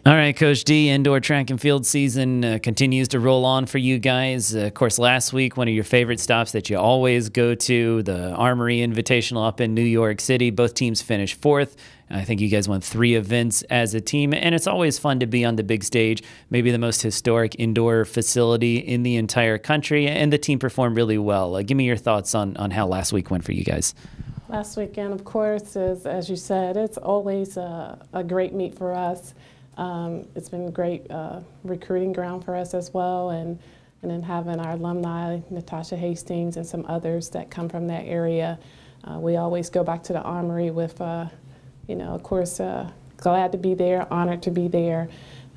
All right, Coach D, indoor track and field season continues to roll on for you guys. Of course, last week, one of your favorite stops that you always go to, the Armory Invitational up in New York City. Both teams finished fourth. I think you guys won 3 events as a team, and it's always fun to be on the big stage, maybe the most historic indoor facility in the entire country, and the team performed really well. Give me your thoughts on how last week went for you guys. Last weekend, of course, is, as you said, it's always a great meet for us. It's been a great recruiting ground for us as well, and then having our alumni, Natasha Hastings and some others that come from that area. We always go back to the Armory with, of course, glad to be there, honored to be there,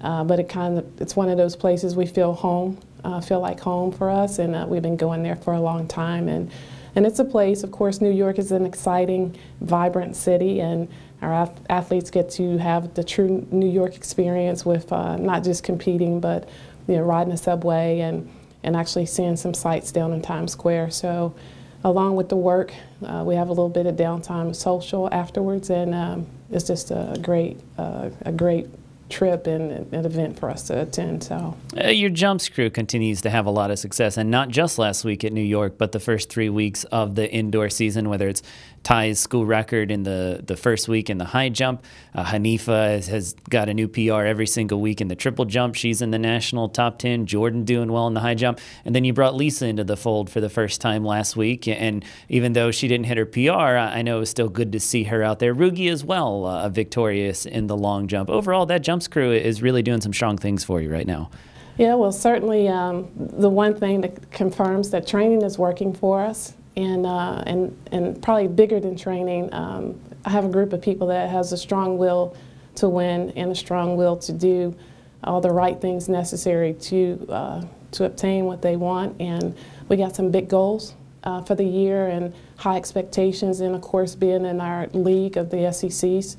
but it's one of those places we feel home, feel like home for us, and we've been going there for a long time. And it's a place, of course, New York is an exciting, vibrant city, and our athletes get to have the true New York experience with not just competing, but riding the subway and actually seeing some sights down in Times Square. So along with the work, we have a little bit of downtime social afterwards, and it's just a great trip and an event for us to attend. So your jumps crew continues to have a lot of success, and not just last week at New York, but the first 3 weeks of the indoor season, whether it's Ty's school record in the first week in the high jump. Hanifa has got a new PR every single week in the triple jump. She's in the national top 10. Jordan doing well in the high jump. And then you brought Lisa into the fold for the first time last week. And even though she didn't hit her PR, I know it was still good to see her out there. Rugi as well, victorious in the long jump. Overall, that jumps crew is really doing some strong things for you right now. Yeah, well, certainly the one thing that confirms that training is working for us. And probably bigger than training, I have a group of people that has a strong will to win and a strong will to do all the right things necessary to obtain what they want. And we got some big goals for the year and high expectations. And of course, being in our league of the SECs,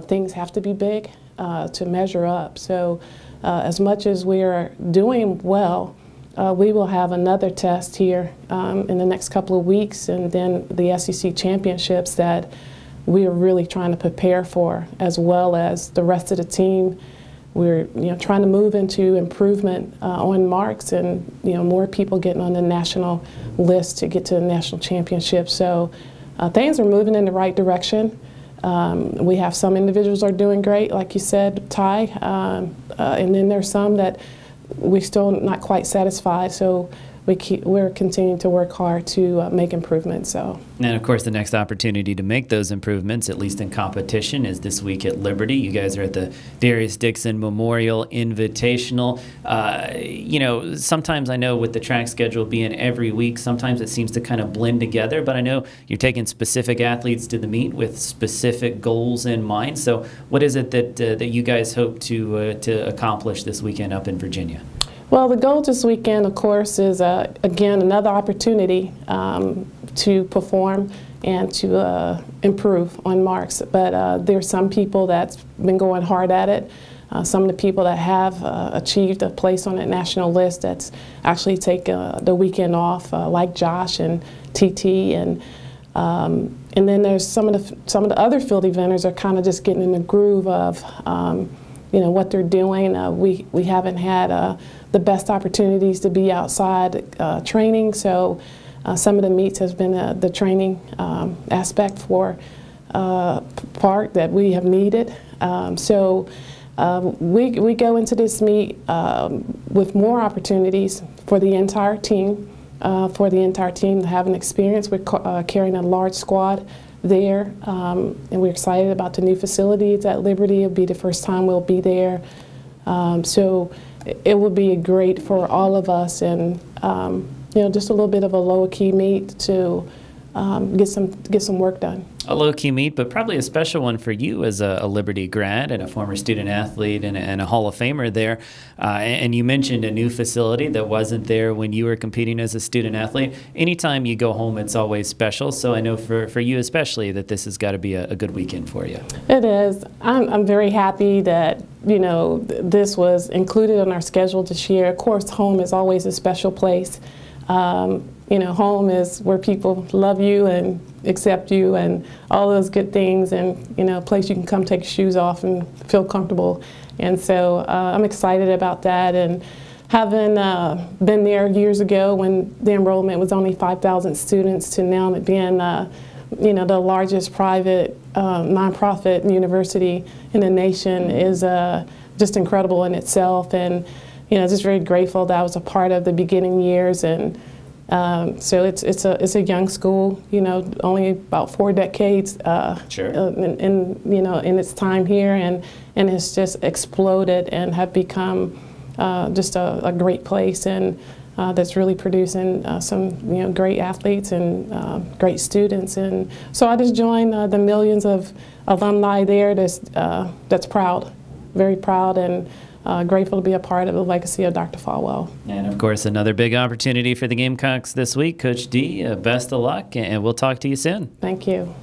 things have to be big to measure up. So as much as we are doing well, we will have another test here in the next couple of weeks, and then the SEC championships that we are really trying to prepare for, as well as the rest of the team. We're trying to move into improvement on marks, and more people getting on the national list to get to the national championship. So things are moving in the right direction. We have some individuals are doing great, like you said, Ty, and then there's some that we're still not quite satisfied, so we're continuing to work hard to make improvements. So. And of course, the next opportunity to make those improvements, at least in competition, is this week at Liberty. You guys are at the Darius Dixon Memorial Invitational. Sometimes I know with the track schedule being every week, sometimes it seems to kind of blend together, but I know you're taking specific athletes to the meet with specific goals in mind. So what is it that you guys hope to accomplish this weekend up in Virginia? Well, the goal this weekend, of course, is, again, another opportunity to perform and to improve on marks. But there's some people that's been going hard at it. Some of the people that have achieved a place on that national list that's actually take the weekend off, like Josh and TT. And then there's some of the other field eventers are kind of just getting in the groove of what they're doing. We haven't had the best opportunities to be outside training, so some of the meets has been the training aspect for part that we have needed. So we go into this meet with more opportunities for the entire team, to have an experience. We're carrying a large squad there, and we're excited about the new facilities at Liberty. It'll be the first time we'll be there. So it will be great for all of us, and just a little bit of a low-key meet to get some work done. A low-key meet, but probably a special one for you as a Liberty grad and a former student athlete and a Hall of Famer there. And you mentioned a new facility that wasn't there when you were competing as a student athlete. Anytime you go home, it's always special. So I know for you especially that this has got to be a good weekend for you. It is. I'm very happy that this was included on our schedule this year. Of course, home is always a special place. home is where people love you and accept you and all those good things, and a place you can come take your shoes off and feel comfortable. And so I'm excited about that. And having been there years ago when the enrollment was only 5,000 students to now it being the largest private nonprofit university in the nation is just incredible in itself. And just very grateful that I was a part of the beginning years. And so it's a young school, only about 4 decades Sure. in its time here, and it's just exploded and have become just a great place, and that's really producing some great athletes and great students. And so I just joined the millions of alumni there that's proud, very proud, and grateful to be a part of the legacy of Dr. Falwell. And of course, another big opportunity for the Gamecocks this week. Coach D, best of luck, and we'll talk to you soon. Thank you.